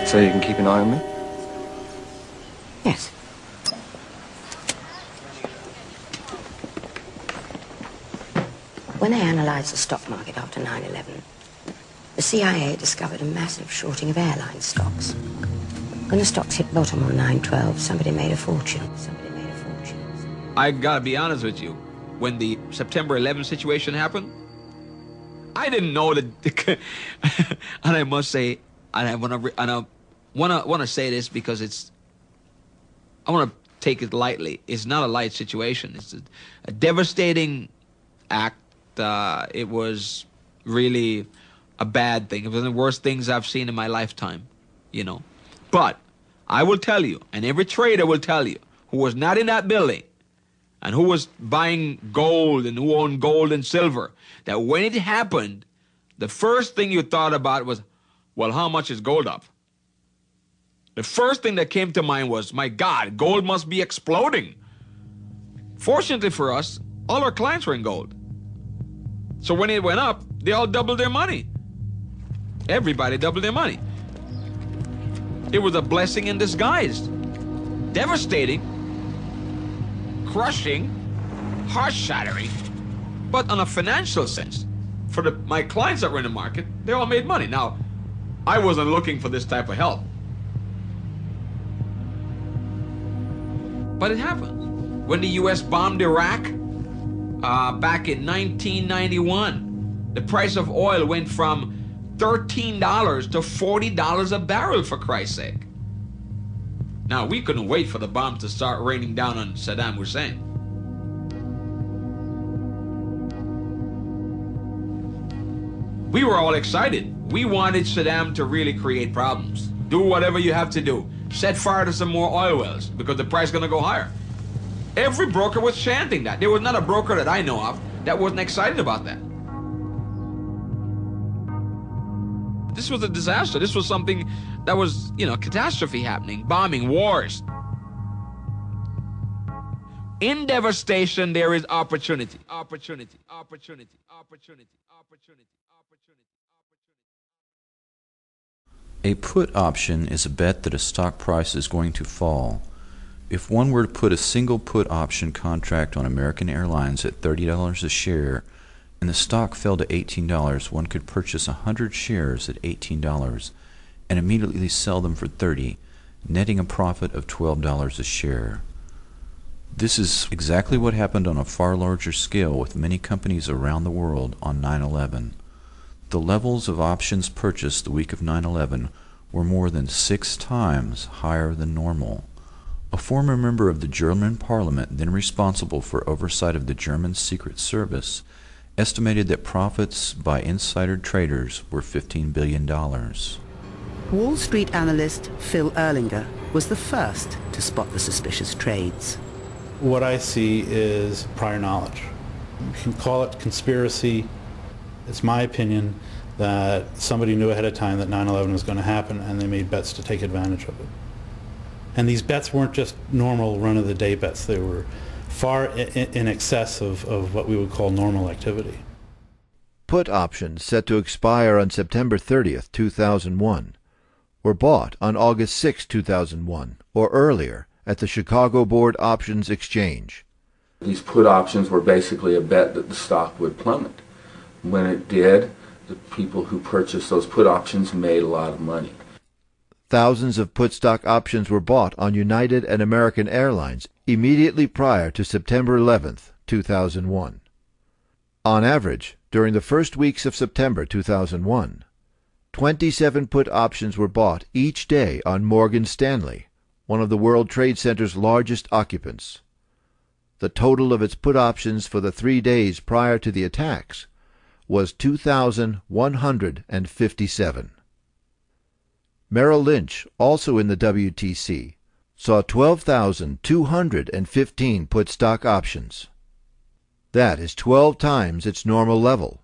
So you can keep an eye on me? Yes. When they analysed the stock market after 9/11, the CIA discovered a massive shorting of airline stocks. When the stocks hit bottom on 9/12, somebody made a fortune. I gotta be honest with you. When the September 11th situation happened, I didn't know that. And I must say, I wanna say this because I wanna take it lightly. It's not a light situation. It's a devastating act. It was really a bad thing. It was one of the worst things I've seen in my lifetime, you know. But I will tell you, and every trader will tell you, who was not in that building, and who was buying gold and who owned gold and silver, that when it happened, the first thing you thought about was, well, how much is gold up? The first thing that came to mind was, my God, gold must be exploding. Fortunately for us, all our clients were in gold. So when it went up, they all doubled their money. Everybody doubled their money. It was a blessing in disguise. Devastating, crushing, heart-shattering, but on a financial sense, for my clients that were in the market, they all made money. Now, I wasn't looking for this type of help. But it happened. When the U.S. bombed Iraq, back in 1991, the price of oil went from $13 to $40 a barrel, for Christ's sake. Now, we couldn't wait for the bomb to start raining down on Saddam Hussein. We were all excited. We wanted Saddam to really create problems. Do whatever you have to do. Set fire to some more oil wells because the price is going to go higher. Every broker was chanting that. There was not a broker that I know of that wasn't excited about that. This was a disaster. This was something that was, catastrophe happening, bombing, wars. In devastation, there is opportunity. Opportunity, opportunity, opportunity, opportunity, opportunity, opportunity. A put option is a bet that a stock price is going to fall. If one were to put a single put option contract on American Airlines at $30 a share, and the stock fell to $18, one could purchase 100 shares at $18 and immediately sell them for $30, netting a profit of $12 a share. This is exactly what happened on a far larger scale with many companies around the world on 9/11. The levels of options purchased the week of 9/11 were more than 6 times higher than normal. A former member of the German parliament, then responsible for oversight of the German Secret Service, estimated that profits by insider traders were $15 billion. Wall Street analyst Phil Erlinger was the first to spot the suspicious trades. What I see is prior knowledge. You can call it conspiracy. It's my opinion that somebody knew ahead of time that 9/11 was going to happen and they made bets to take advantage of it. And these bets weren't just normal run-of-the-day bets. They were far in excess of what we would call normal activity. Put options set to expire on September 30th, 2001, were bought on August 6, 2001, or earlier at the Chicago Board Options Exchange. These put options were basically a bet that the stock would plummet. When it did, the people who purchased those put options made a lot of money. Thousands of put stock options were bought on United and American Airlines immediately prior to September 11th, 2001. On average, during the first weeks of September 2001, 27 put options were bought each day on Morgan Stanley, one of the World Trade Center's largest occupants. The total of its put options for the 3 days prior to the attacks was 2,157. Merrill Lynch, also in the WTC, saw 12,215 put stock options. That is 12 times its normal level.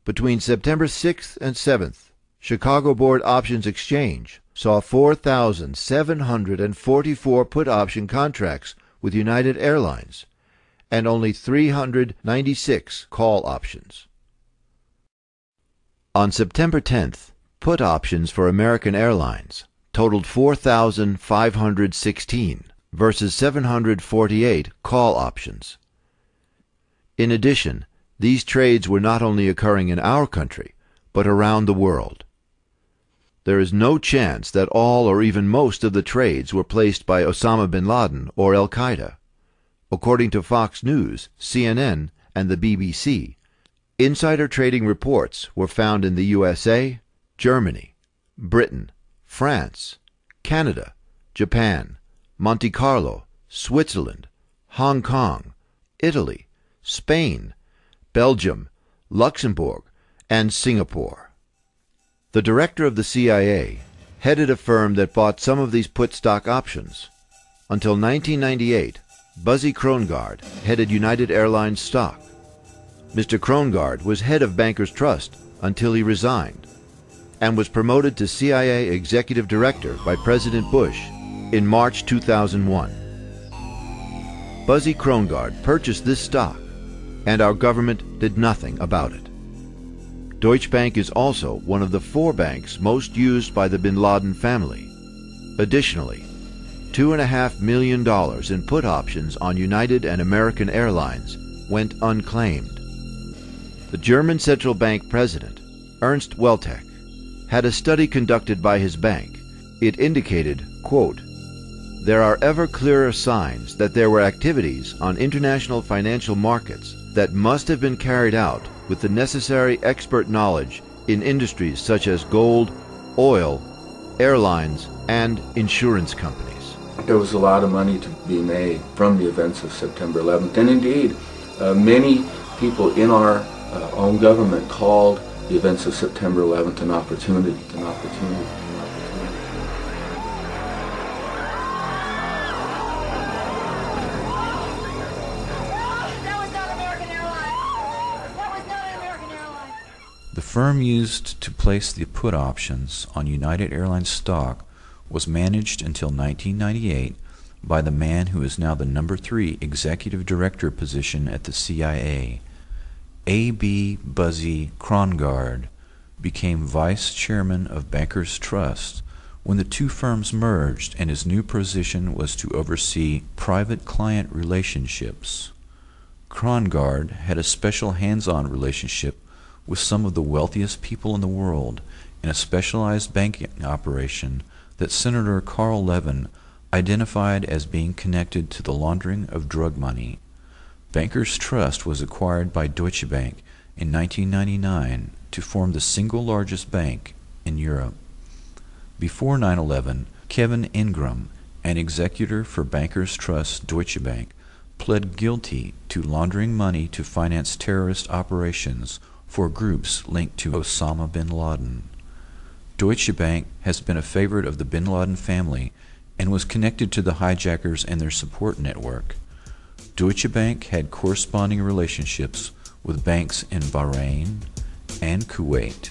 Between September 6th and 7th, Chicago Board Options Exchange saw 4,744 put option contracts with United Airlines and only 396 call options. On September 10th, put options for American Airlines totaled 4,516 versus 748 call options. In addition, these trades were not only occurring in our country, but around the world. There is no chance that all or even most of the trades were placed by Osama bin Laden or Al-Qaeda. According to Fox News, CNN, and the BBC, insider trading reports were found in the USA, Germany, Britain, France, Canada, Japan, Monte Carlo, Switzerland, Hong Kong, Italy, Spain, Belgium, Luxembourg, and Singapore. The director of the CIA headed a firm that bought some of these put stock options. Until 1998, Buzzy Krongard headed United Airlines stock. Mr. Krongard was head of Bankers Trust until he resigned, and was promoted to CIA Executive Director by President Bush in March 2001. Buzzy Krongard purchased this stock, and our government did nothing about it. Deutsche Bank is also one of the 4 banks most used by the bin Laden family. Additionally, $2.5 million in put options on United and American Airlines went unclaimed. The German central bank president, Ernst Weltek, had a study conducted by his bank. It indicated, quote, "There are ever clearer signs that there were activities on international financial markets that must have been carried out with the necessary expert knowledge in industries such as gold, oil, airlines, and insurance companies." There was a lot of money to be made from the events of September 11th, and indeed, many people in our own government called the events of September 11th an opportunity. The firm used to place the put options on United Airlines stock was managed until 1998 by the man who is now the number 3 executive director position at the CIA. A.B. Buzzy Krongard became vice chairman of Bankers Trust when the 2 firms merged, and his new position was to oversee private client relationships. Krongard had a special hands-on relationship with some of the wealthiest people in the world in a specialized banking operation that Senator Carl Levin identified as being connected to the laundering of drug money. Bankers Trust was acquired by Deutsche Bank in 1999 to form the single largest bank in Europe. Before 9/11, Kevin Ingram, an executor for Bankers Trust Deutsche Bank, pled guilty to laundering money to finance terrorist operations for groups linked to Osama bin Laden. Deutsche Bank has been a favorite of the bin Laden family and was connected to the hijackers and their support network. Deutsche Bank had corresponding relationships with banks in Bahrain and Kuwait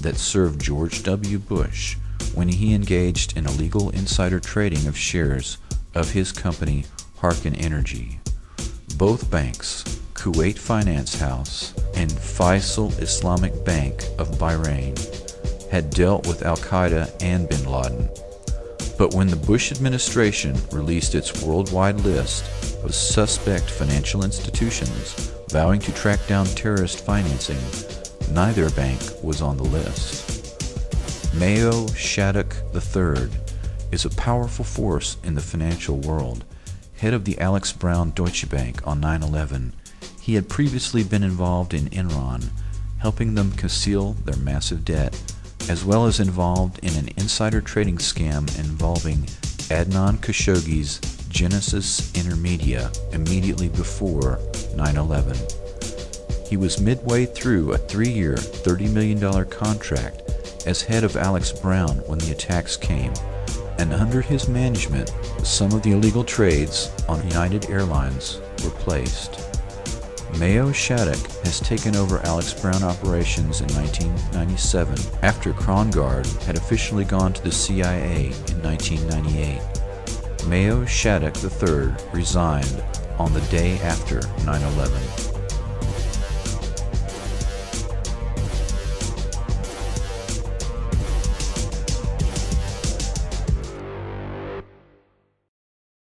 that served George W. Bush when he engaged in illegal insider trading of shares of his company Harkin Energy. Both banks, Kuwait Finance House and Faisal Islamic Bank of Bahrain, had dealt with Al-Qaeda and bin Laden. But when the Bush administration released its worldwide list of suspect financial institutions vowing to track down terrorist financing, neither bank was on the list. Mayo Shattuck III is a powerful force in the financial world. Head of the Alex Brown Deutsche Bank on 9/11, he had previously been involved in Enron, helping them conceal their massive debt, as well as involved in an insider trading scam involving Adnan Khashoggi's Genesis Intermedia immediately before 9/11. He was midway through a 3-year, $30 million contract as head of Alex Brown when the attacks came, and under his management, some of the illegal trades on United Airlines were placed. Mayo Shattuck has taken over Alex Brown operations in 1997 after Krongard had officially gone to the CIA in 1998. Mayo Shattuck III resigned on the day after 9/11.